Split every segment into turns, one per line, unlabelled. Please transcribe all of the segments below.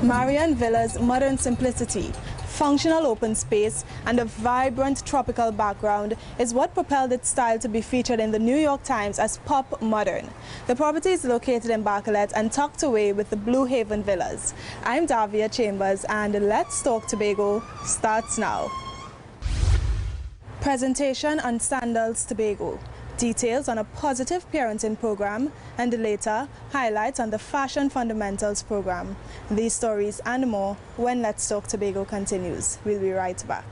Marian Villa's modern simplicity, functional open space, and a vibrant tropical background is what propelled its style to be featured in the New York Times as pop modern. The property is located in Barcalet and tucked away with the Blue Haven Villas. I'm Davia Chambers, and Let's Talk Tobago starts now. Presentation on Sandals Tobago. Details on a positive parenting program, and later, highlights on the Fashion Fundamentals program. These stories and more when Let's Talk Tobago continues. We'll be right back.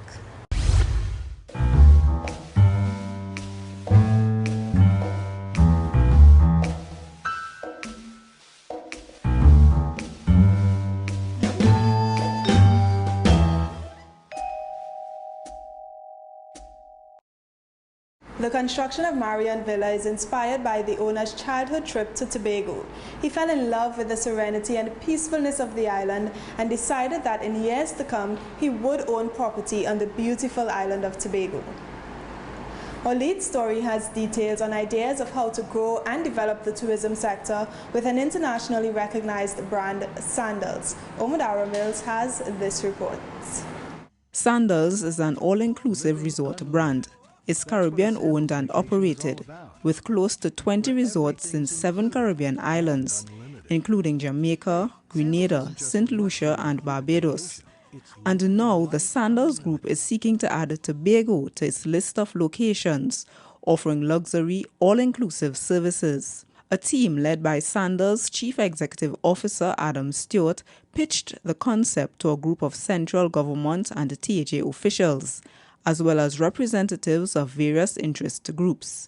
The construction of Marian Villa is inspired by the owner's childhood trip to Tobago. He fell in love with the serenity and peacefulness of the island and decided that in years to come, he would own property on the beautiful island of Tobago. Our lead story has details on ideas of how to grow and develop the tourism sector with an internationally recognized brand, Sandals. Omodara Mills has this report.
Sandals is an all-inclusive resort brand. It's Caribbean-owned and operated, with close to 20 resorts in 7 Caribbean islands, including Jamaica, Grenada, St. Lucia, and Barbados. And now the Sandals Group is seeking to add Tobago to its list of locations, offering luxury, all-inclusive services. A team led by Sandals Chief Executive Officer Adam Stewart pitched the concept to a group of central government and THA officials, as well as representatives of various interest groups.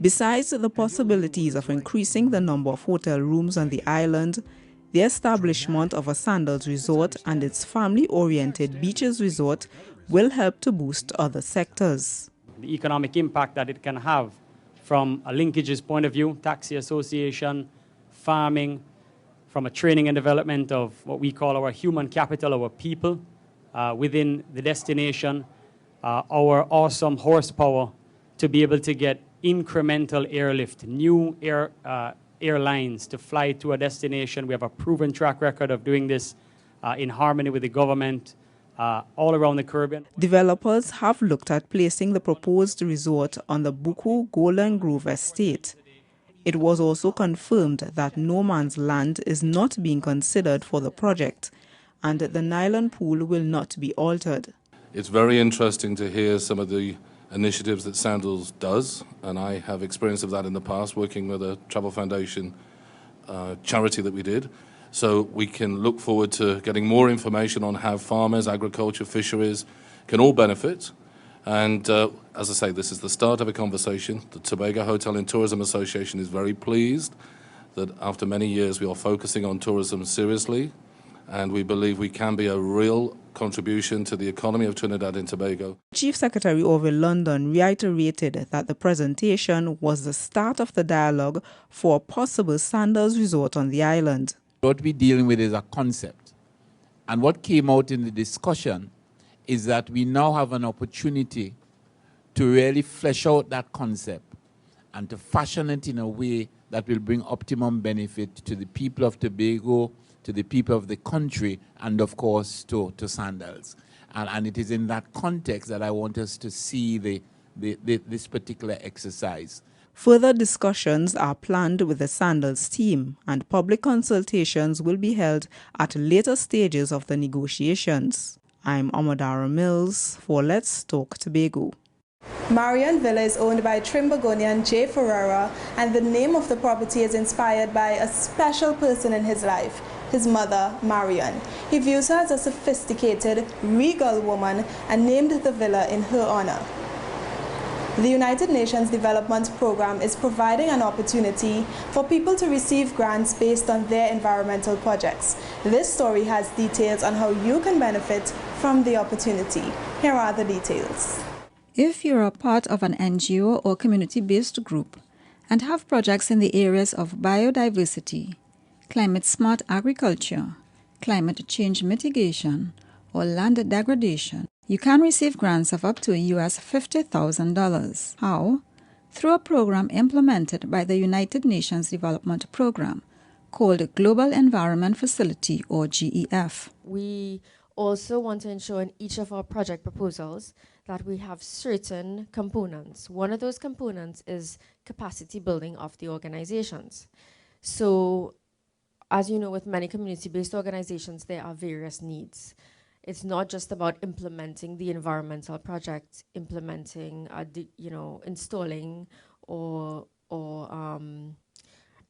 Besides the possibilities of increasing the number of hotel rooms on the island, the establishment of a Sandals resort and its family-oriented beaches resort will help to boost other sectors.
The economic impact that it can have from a linkages point of view, taxi association, farming, from a training and development of what we call our human capital, our people within the destination, our awesome horsepower to be able to get incremental airlift, new airlines to fly to a destination. We have a proven track record of doing this in harmony with the government all around the Caribbean.
Developers have looked at placing the proposed resort on the Buku Golden Grove estate. It was also confirmed that no man's land is not being considered for the project, and the nylon pool will not be altered.
It's very interesting to hear some of the initiatives that Sandals does, and I have experience of that in the past, working with a Travel Foundation charity that we did. So we can look forward to getting more information on how farmers, agriculture, fisheries can all benefit. And as I say, this is the start of a conversation. The Tobago Hotel and Tourism Association is very pleased that after many years we are focusing on tourism seriously, and we believe we can be a real contribution to the economy of Trinidad and Tobago.
Chief Secretary Orville London reiterated that the presentation was the start of the dialogue for a possible Sandals resort on the island.
What we're dealing with is a concept. And what came out in the discussion is that we now have an opportunity to really flesh out that concept and to fashion it in a way that will bring optimum benefit to the people of Tobago, to the people of the country, and of course to Sandals. And it is in that context that I want us to see this particular exercise.
Further discussions are planned with the Sandals team, and public consultations will be held at later stages of the negotiations. I'm Omodara Mills for Let's Talk Tobago.
Marian Villa is owned by Trimbagonian J. Ferreira, and the name of the property is inspired by a special person in his life, his mother, Marian. He views her as a sophisticated, regal woman and named the villa in her honor. The United Nations Development Program is providing an opportunity for people to receive grants based on their environmental projects. This story has details on how you can benefit from the opportunity. Here are the details.
If you're a part of an NGO or community-based group and have projects in the areas of biodiversity, climate-smart agriculture, climate change mitigation, or land degradation, you can receive grants of up to US $50,000. How? Through a program implemented by the United Nations Development Program, called Global Environment Facility, or GEF.
We also want to ensure in each of our project proposals that we have certain components. One of those components is capacity building of the organizations. So, as you know, with many community-based organizations, there are various needs. It's not just about implementing the environmental project, implementing, installing or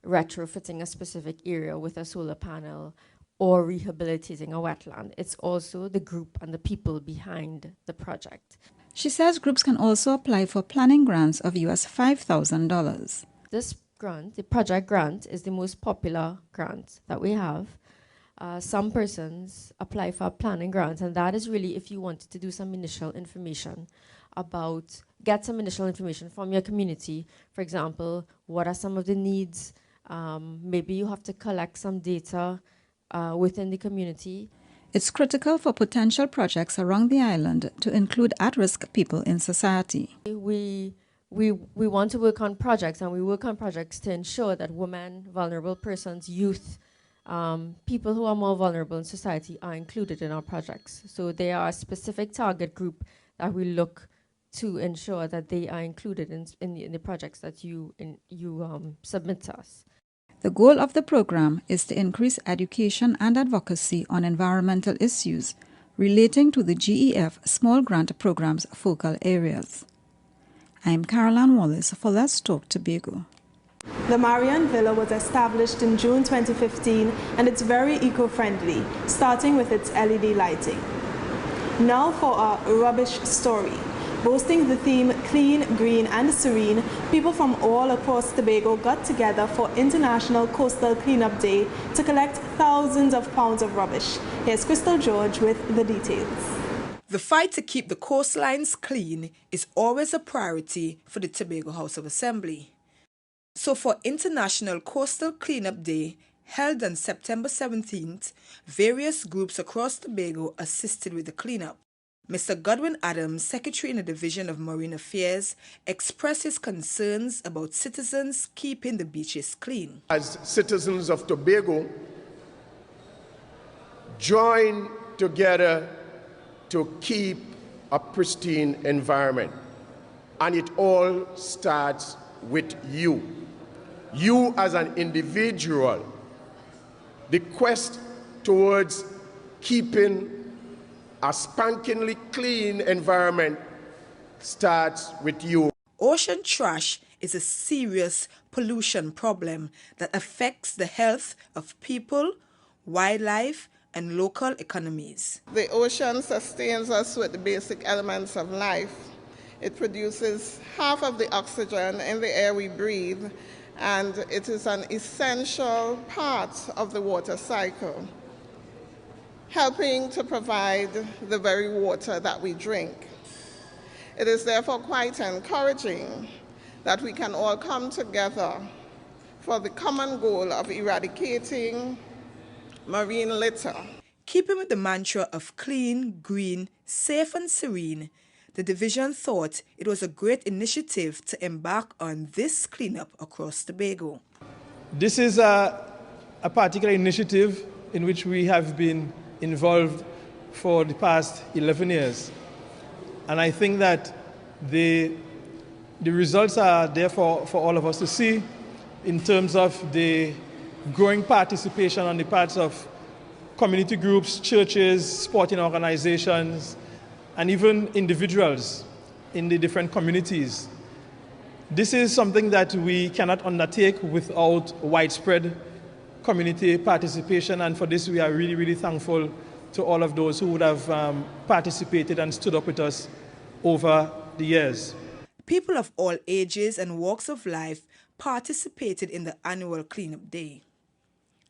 retrofitting a specific area with a solar panel or rehabilitating a wetland. It's also the group and the people behind the project.
She says groups can also apply for planning grants of US $5,000.
This grant, the project grant, is the most popular grant that we have. Some persons apply for a planning grant, and that is really if you wanted to do some initial information get some initial information from your community. For example, what are some of the needs? Maybe you have to collect some data within the community.
It's critical for potential projects around the island to include at-risk people in society.
We want to work on projects, and we work on projects to ensure that women, vulnerable persons, youth, people who are more vulnerable in society are included in our projects. So they are a specific target group that we look to ensure that they are included in the projects that you submit to us.
The goal of the program is to increase education and advocacy on environmental issues relating to the GEF Small Grant Program's focal areas. I'm Caroline Wallace for Let's Talk Tobago.
The Marion Villa was established in June 2015 and it's very eco-friendly, starting with its LED lighting. Now for a rubbish story. Boasting the theme Clean, Green and Serene, people from all across Tobago got together for International Coastal Cleanup Day to collect thousands of pounds of rubbish. Here's Crystal George with the details.
The fight to keep the coastlines clean is always a priority for the Tobago House of Assembly. So for International Coastal Cleanup Day, held on September 17th, various groups across Tobago assisted with the cleanup. Mr. Godwin Adams, Secretary in the Division of Marine Affairs, expressed his concerns about citizens keeping the beaches clean.
As citizens of Tobago, join together to keep a pristine environment. And it all starts with you. You as an individual. The quest towards keeping a spankingly clean environment starts with you.
Ocean trash is a serious pollution problem that affects the health of people, wildlife, and local economies.
The ocean sustains us with the basic elements of life. It produces half of the oxygen in the air we breathe, and it is an essential part of the water cycle, helping to provide the very water that we drink. It is therefore quite encouraging that we can all come together for the common goal of eradicating marine litter.
Keeping with the mantra of clean, green, safe and serene, the division thought it was a great initiative to embark on this cleanup across Tobago.
This is a particular initiative in which we have been involved for the past 11 years. And I think that the results are there for all of us to see in terms of the growing participation on the parts of community groups, churches, sporting organizations, and even individuals in the different communities. This is something that we cannot undertake without widespread community participation, and for this we are really, really thankful to all of those who would have participated and stood up with us over the years.
People of all ages and walks of life participated in the annual Cleanup Day.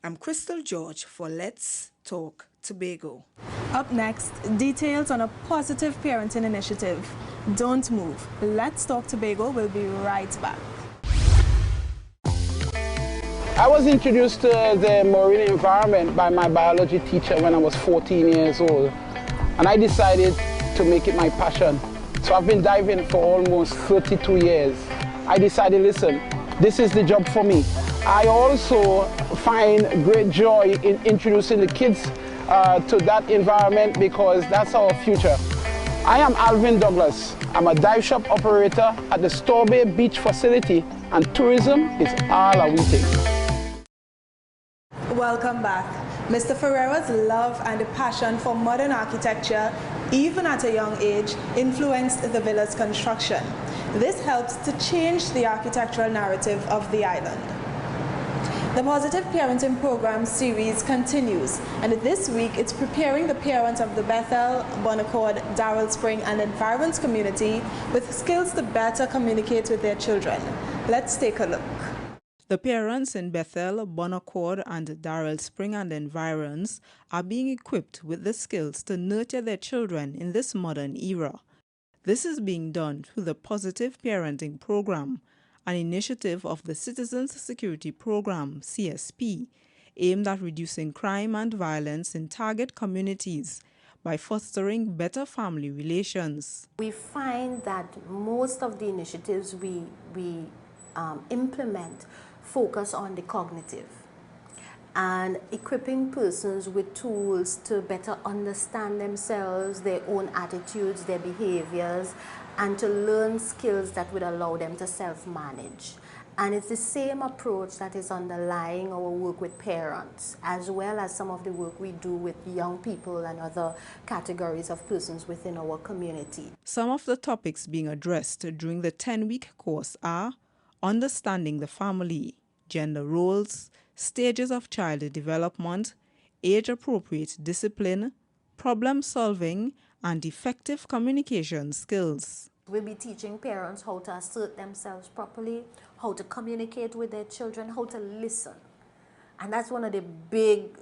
I'm Crystal George for Let's Talk Tobago.
Up next, details on a positive parenting initiative. Don't move. Let's Talk Tobago will be right back.
I was introduced to the marine environment by my biology teacher when I was 14 years old, and I decided to make it my passion. So I've been diving for almost 32 years. I decided, listen, this is the job for me. I also find great joy in introducing the kids to that environment because that's our future. I am Alvin Douglas. I'm a dive shop operator at the Tobago Beach facility, and tourism is all a waiting.
Welcome back. Mr. Ferreira's love and passion for modern architecture, even at a young age, influenced the villa's construction. This helped to change the architectural narrative of the island. The Positive Parenting Program series continues, and this week it's preparing the parents of the Bethel, Bonaccord, Darrell Spring and Environs community with skills to better communicate with their children. Let's take a look.
The parents in Bethel, Bonaccord and Darrell Spring and Environs are being equipped with the skills to nurture their children in this modern era. This is being done through the Positive Parenting Program, an initiative of the Citizens Security Program, CSP, aimed at reducing crime and violence in target communities by fostering better family relations.
We find that most of the initiatives we implement focus on the cognitive and equipping persons with tools to better understand themselves, their own attitudes, their behaviors, and to learn skills that would allow them to self-manage. And it's the same approach that is underlying our work with parents, as well as some of the work we do with young people and other categories of persons within our community.
Some of the topics being addressed during the 10-week course are understanding the family, gender roles, stages of child development, age-appropriate discipline, problem solving, and effective communication skills.
We'll be teaching parents how to assert themselves properly, how to communicate with their children, how to listen. And that's one of the big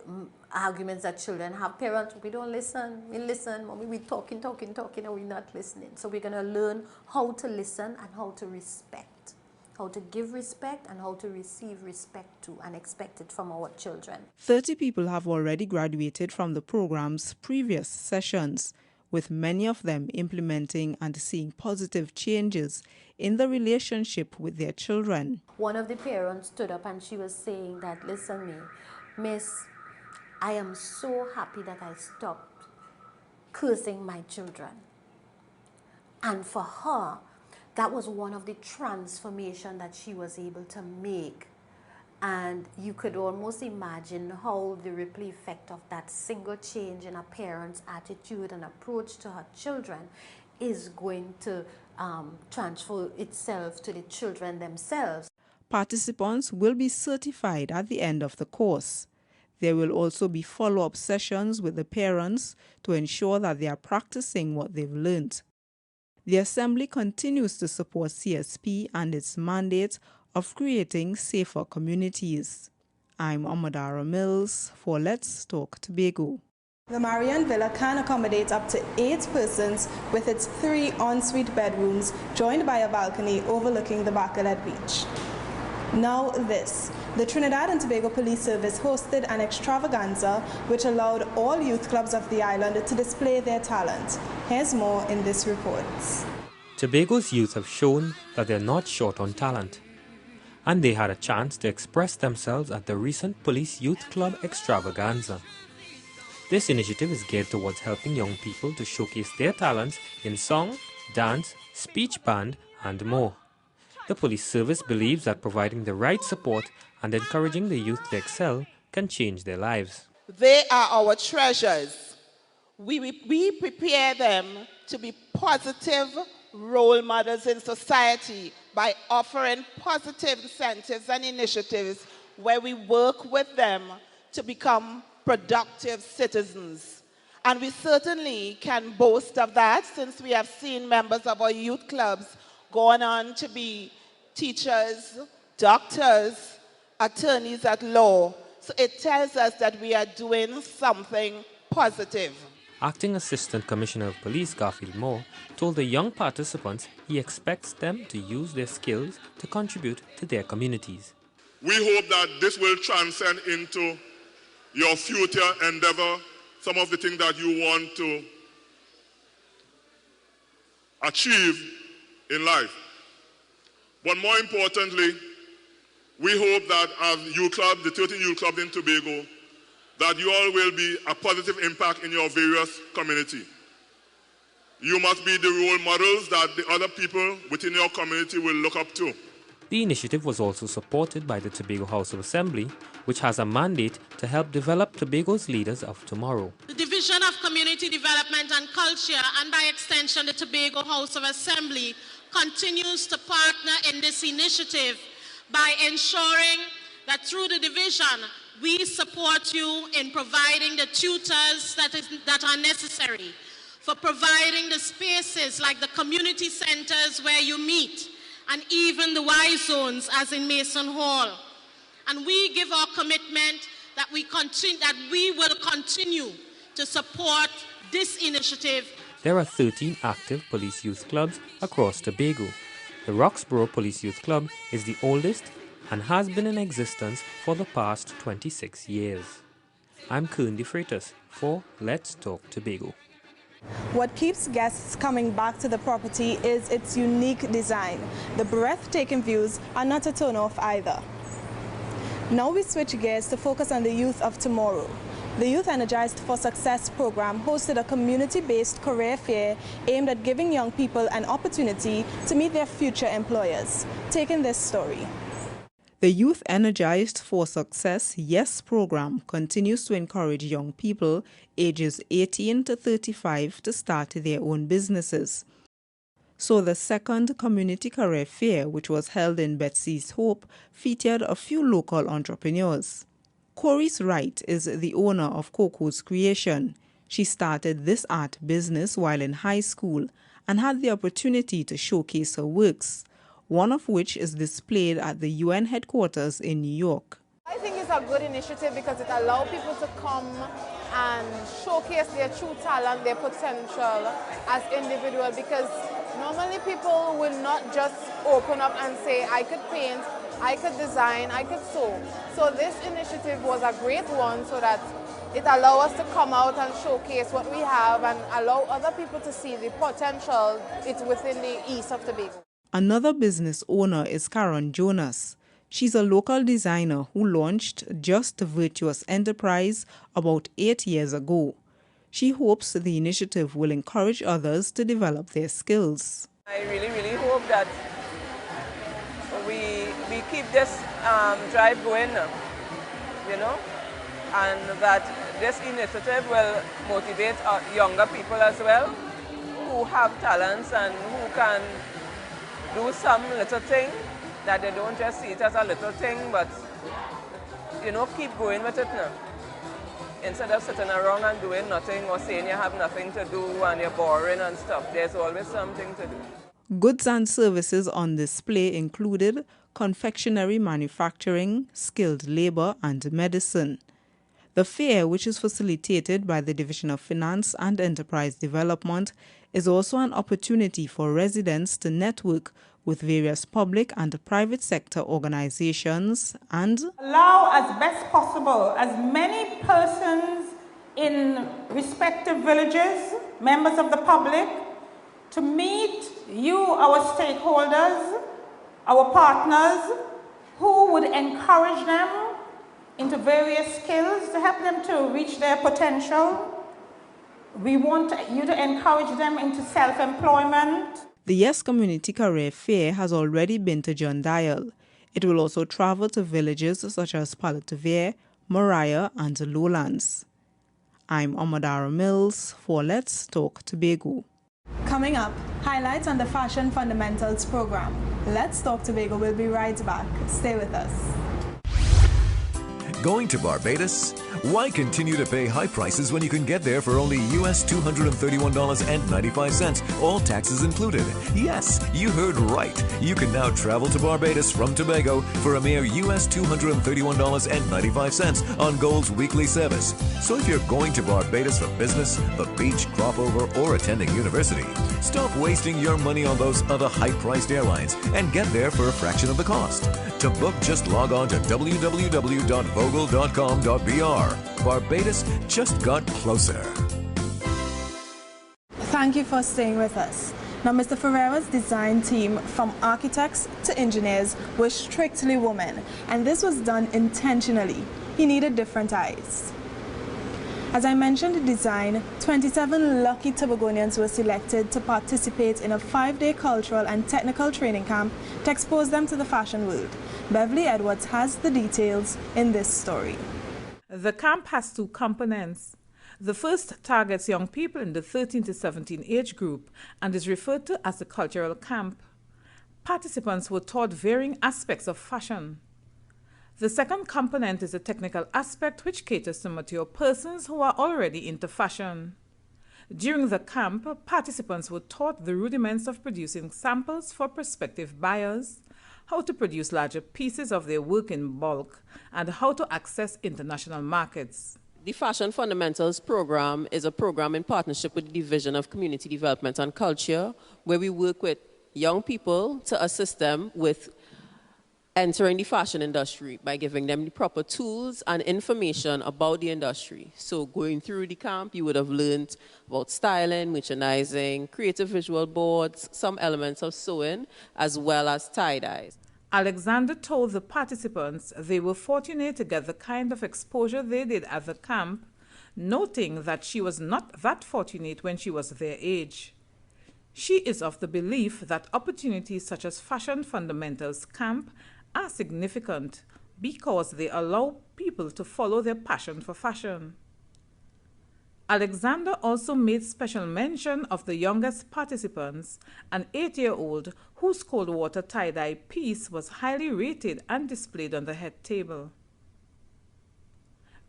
arguments that children have. Parents, we don't listen, we listen, mommy, we talking, and we're not listening. So we're gonna learn how to listen and how to respect. How to give respect and how to receive respect to and expect it from our children.
30 people have already graduated from the program's previous sessions, with many of them implementing and seeing positive changes in the relationship with their children.
One of the parents stood up and she was saying that, listen me, miss, I am so happy that I stopped cursing my children. And for her, that was one of the transformation that she was able to make. And you could almost imagine how the ripple effect of that single change in a parent's attitude and approach to her children is going to transfer itself to the children themselves.
Participants will be certified at the end of the course. There will also be follow-up sessions with the parents to ensure that they are practicing what they've learned. The Assembly continues to support CSP and its mandate of creating safer communities. I'm Amadara Mills for Let's Talk Tobago.
The Marian Villa can accommodate up to 8 persons with its 3 ensuite bedrooms joined by a balcony overlooking the Bacalet Beach. Now this. The Trinidad and Tobago Police Service hosted an extravaganza which allowed all youth clubs of the island to display their talent. Here's more in this report.
Tobago's youth have shown that they're not short on talent, and they had a chance to express themselves at the recent Police Youth Club extravaganza. This initiative is geared towards helping young people to showcase their talents in song, dance, speech band, and more. The police service believes that providing the right support and encouraging the youth to excel can change their lives.
They are our treasures. We prepare them to be positive role models in society by offering positive incentives and initiatives where we work with them to become productive citizens. And we certainly can boast of that since we have seen members of our youth clubs going on to be teachers, doctors, attorneys at law. So it tells us that we are doing something positive.
Acting Assistant Commissioner of Police Garfield Moore told the young participants he expects them to use their skills to contribute to their communities.
We hope that this will transcend into your future endeavor, some of the things that you want to achieve in life. But more importantly, we hope that as youth club, the 13 youth clubs in Tobago, that you all will be a positive impact in your various community. You must be the role models that the other people within your community will look up to.
The initiative was also supported by the Tobago House of Assembly, which has a mandate to help develop Tobago's leaders of tomorrow.
The Division of Community Development and Culture, and by extension the Tobago House of Assembly, continues to partner in this initiative by ensuring that through the division we support you in providing the tutors that are necessary, for providing the spaces like the community centers where you meet, and even the Y zones as in Mason Hall. And we give our commitment that we will continue to support this initiative.
There are 13 active police youth clubs across Tobago. The Roxborough Police Youth Club is the oldest and has been in existence for the past 26 years. I'm Kern De Freitas for Let's Talk Tobago.
What keeps guests coming back to the property is its unique design. The breathtaking views are not a turn-off either. Now we switch gears to focus on the youth of tomorrow. The Youth Energized for Success program hosted a community-based career fair aimed at giving young people an opportunity to meet their future employers. Taking this story.
The Youth Energized for Success YES program continues to encourage young people ages 18 to 35 to start their own businesses. So the second community career fair, which was held in Betsy's Hope, featured a few local entrepreneurs. Corey's Wright is the owner of Coco's Creation. She started this art business while in high school and had the opportunity to showcase her works, one of which is displayed at the UN headquarters in New York.
I think it's a good initiative because it allows people to come and showcase their true talent, their potential as individuals, because normally people will not just open up and say, I could paint, I could design, I could sew. So this initiative was a great one so that it allows us to come out and showcase what we have and allow other people to see the potential it's within the east of Tobago.
Another business owner is Karen Jonas. She's a local designer who launched Just Virtuous Enterprise about 8 years ago. She hopes the initiative will encourage others to develop their skills.
I really hope that we keep this drive going, and that this initiative will motivate younger people as well who have talents and who can do some little thing, that they don't just see it as a little thing, but keep going with it now. Instead of sitting around and doing nothing or saying you have nothing to do and you're boring and stuff, there's always something to do.
Goods and services on display included confectionery manufacturing, skilled labor, and medicine. The fair, which is facilitated by the Division of Finance and Enterprise Development, is also an opportunity for residents to network with various public and private sector organizations and
allow as best possible as many persons in respective villages, members of the public, to meet you, our stakeholders, our partners, who would encourage them into various skills to help them to reach their potential. We want you to encourage them into self-employment.
The YES Community Career Fair has already been to John Dial. It will also travel to villages such as Palatavere, Moriah, and Lowlands. I'm Amadara Mills for Let's Talk Tobago.
Coming up, highlights on the Fashion Fundamentals program. Let's Talk Tobago will be right back. Stay with us.
Going to Barbados? Why continue to pay high prices when you can get there for only US $231.95, all taxes included? Yes, you heard right. You can now travel to Barbados from Tobago for a mere US $231.95 on Gold's weekly service. So if you're going to Barbados for business, the beach, crop over, or attending university, stop wasting your money on those other high-priced airlines and get there for a fraction of the cost. To book, just log on to www.vogel.com.br. Barbados just got closer.
Thank you for staying with us. Now, Mr. Ferreira's design team, from architects to engineers, were strictly women, and this was done intentionally. He needed different eyes. As I mentioned in design, 27 lucky Tobagonians were selected to participate in a 5-day cultural and technical training camp to expose them to the fashion world. Beverly Edwards has the details in this story.
The camp has 2 components. The first targets young people in the 13 to 17 age group and is referred to as the cultural camp. Participants were taught varying aspects of fashion. The second component is a technical aspect which caters to mature persons who are already into fashion. During the camp, participants were taught the rudiments of producing samples for prospective buyers, how to produce larger pieces of their work in bulk, and how to access international markets.
The Fashion Fundamentals program is a program in partnership with the Division of Community Development and Culture, where we work with young people to assist them with entering the fashion industry by giving them the proper tools and information about the industry. So going through the camp, you would have learned about styling, merchandising, creative visual boards, some elements of sewing, as well as tie-dyes.
Alexander told the participants they were fortunate to get the kind of exposure they did at the camp, noting that she was not that fortunate when she was their age. She is of the belief that opportunities such as Fashion Fundamentals Camp are significant because they allow people to follow their passion for fashion. Alexander also made special mention of the youngest participants, an 8-year-old whose cold water tie-dye piece was highly rated and displayed on the head table.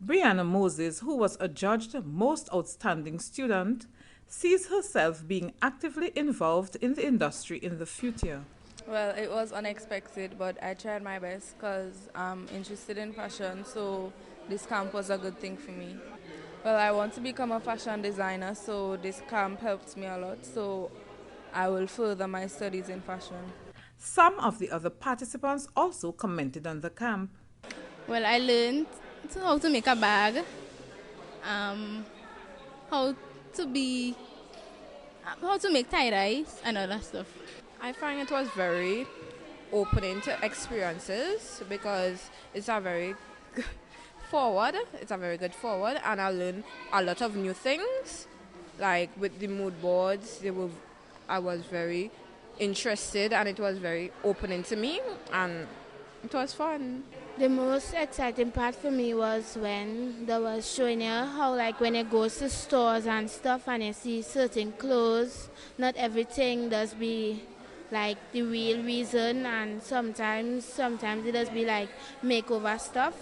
Brianna Moses, who was adjudged most outstanding student, sees herself being actively involved in the industry in the future.
Well, it was unexpected, but I tried my best because I'm interested in fashion, so this camp was a good thing for me. Well, I want to become a fashion designer, so this camp helped me a lot, so I will further my studies in fashion.
Some of the other participants also commented on the camp.
Well, I learned how to make a bag, how to make tie-dyes and all that stuff.
I find it was very opening to experiences because it's a very good forward, and I learned a lot of new things. Like with the mood boards, I was very interested and it was very opening to me and it was fun.
The most exciting part for me was when they was showing you how, like, when you go to stores and stuff and you see certain clothes, not everything does be like the real reason, and sometimes it does be like makeover stuff.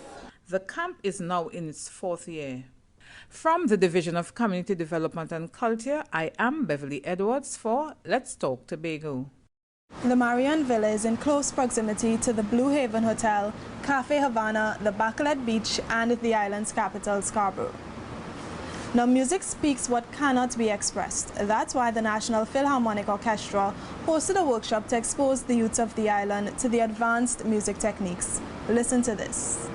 The camp is now in its 4th year. From the Division of Community Development and Culture, I am Beverly Edwards for Let's Talk Tobago.
The Marion Villa is in close proximity to the Blue Haven Hotel, Cafe Havana, the Bacalet Beach, and the island's capital, Scarborough. Now, music speaks what cannot be expressed. That's why the National Philharmonic Orchestra hosted a workshop to expose the youths of the island to the advanced music techniques. Listen to this.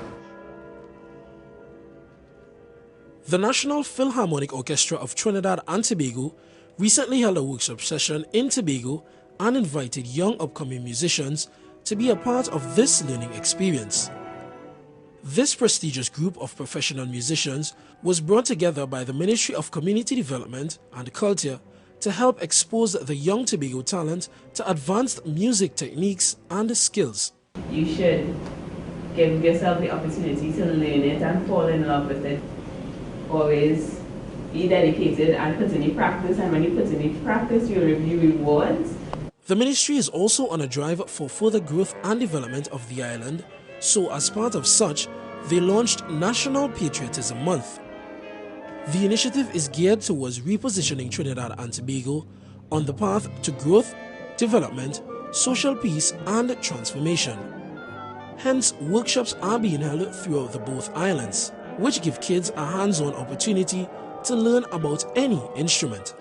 The National Philharmonic Orchestra of Trinidad and Tobago recently held a workshop session in Tobago and invited young upcoming musicians to be a part of this learning experience. This prestigious group of professional musicians was brought together by the Ministry of Community Development and Culture to help expose the young Tobago talent to advanced music techniques and skills.
You should give yourself the opportunity to learn it and fall in love with it. Always be dedicated and put in your practice, and when you put in your practice, you'll review rewards.
The ministry is also on a drive for further growth and development of the island, so as part of such, they launched National Patriotism Month. The initiative is geared towards repositioning Trinidad and Tobago on the path to growth, development, social peace and transformation. Hence, workshops are being held throughout the both islands, which give kids a hands-on opportunity to learn about any instrument.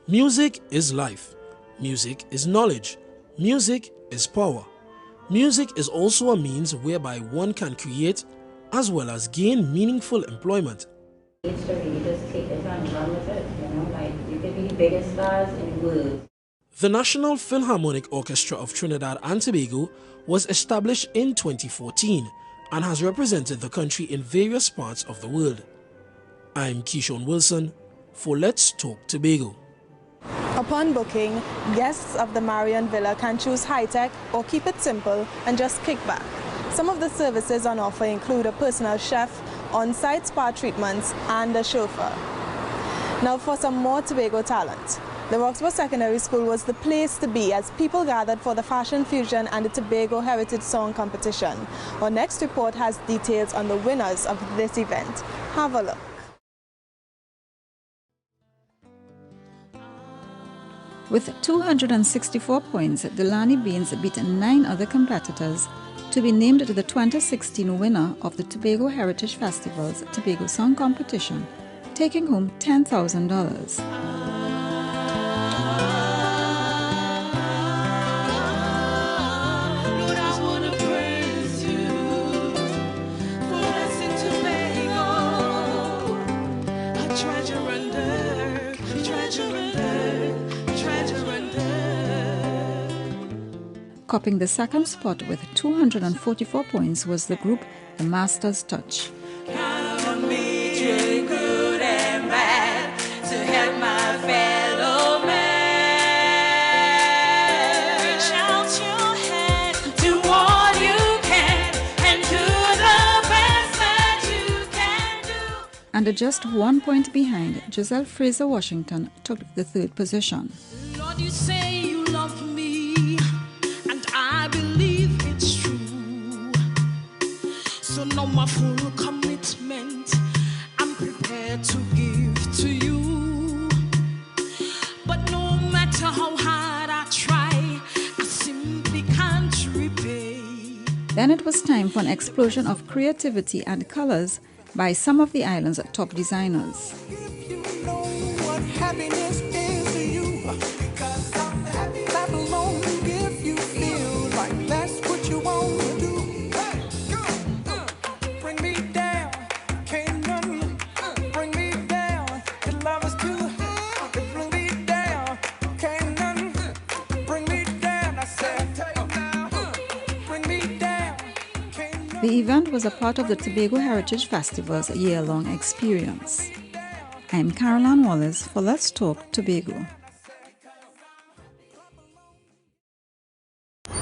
Music is life. Music is knowledge. Music is power. Music is also a means whereby one can create as well as gain meaningful employment.
It's to really just take it and run with it, you know, like you could be the biggest stars in the world.
The National Philharmonic Orchestra of Trinidad and Tobago was established in 2014 and has represented the country in various parts of the world. I'm Keishon Wilson for Let's Talk Tobago.
Upon booking, guests of the Marion Villa can choose high-tech or keep it simple and just kick back. Some of the services on offer include a personal chef, on-site spa treatments, and a chauffeur. Now for some more Tobago talent. The Roxburgh Secondary School was the place to be as people gathered for the Fashion Fusion and the Tobago Heritage Song Competition. Our next report has details on the winners of this event. Have a look.
With 264 points, Delaney Baines beat 9 other competitors to be named the 2016 winner of the Tobago Heritage Festival's Tobago Song Competition, taking home $10,000. Copying the second spot with 244 points was the group The Master's Touch. And just 1 point behind, Giselle Fraser Washington took the third position.
Lord, you say you love me, and I believe it's true. So now my full commitment I'm prepared to give to you. But no matter how hard I try, I simply can't repay.
Then it was time for an explosion of creativity and colors by some of the island's top designers.
Happiness is to you, because I'm happy. Clap along if you feel like that's what you want to do. Hey, go, bring me down, can't none bring me down. Your love is too high, bring me down, can't none bring me down. I said, take now, bring me down.
The event was a part of the Tobago Heritage Festival's year-long experience. I'm Caroline Wallace for Let's Talk Tobago.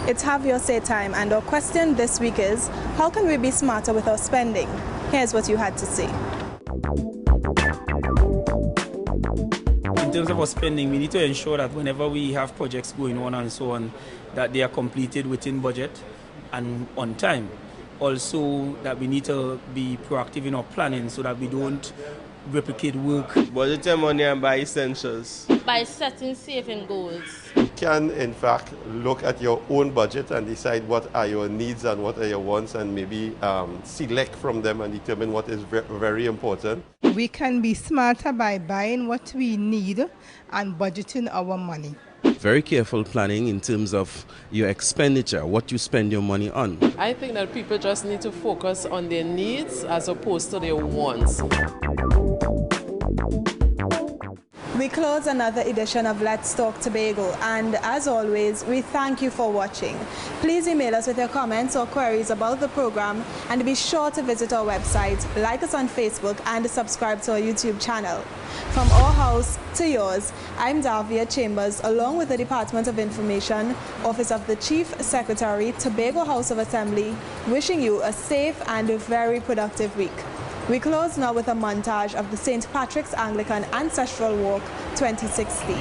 It's Have Your Say time, and our question this week is, how can we be smarter with our spending? Here's what you had to say.
In terms of our spending, we need to ensure that whenever we have projects going on and so on, that they are completed within budget and on time. Also, that we need to be proactive in our planning so that we don't replicate work.
Budget your money and buy essentials.
By setting saving goals.
You can, in fact, look at your own budget and decide what are your needs and what are your wants, and maybe select from them and determine what is very important.
We can be smarter by buying what we need and budgeting our money.
Very careful planning in terms of your expenditure, what you spend your money on.
I think that people just need to focus on their needs as opposed to their wants.
We close another edition of Let's Talk Tobago, and as always, we thank you for watching. Please email us with your comments or queries about the program, and be sure to visit our website, like us on Facebook, and subscribe to our YouTube channel. From our house to yours, I'm Davia Chambers, along with the Department of Information, Office of the Chief Secretary, Tobago House of Assembly, wishing you a safe and a very productive week. We close now with a montage of the St. Patrick's Anglican Ancestral Walk 2016.